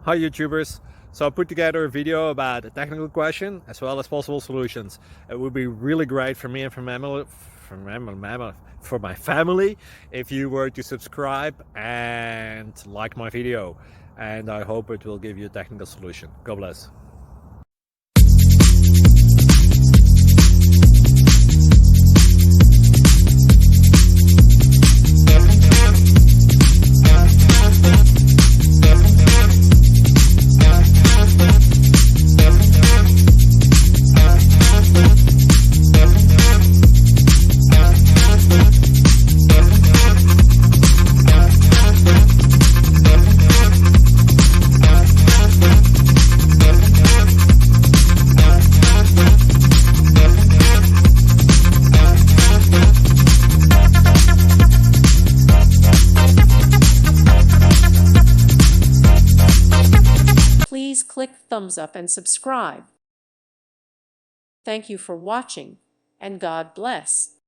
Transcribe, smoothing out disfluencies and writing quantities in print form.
Hi YouTubers! So I put together a video about a technical question as well as possible solutions. It would be really great for me and for my family if you were to subscribe and like my video, and I hope it will give you a technical solution. God bless. Please click thumbs up and subscribe. Thank you for watching, and God bless.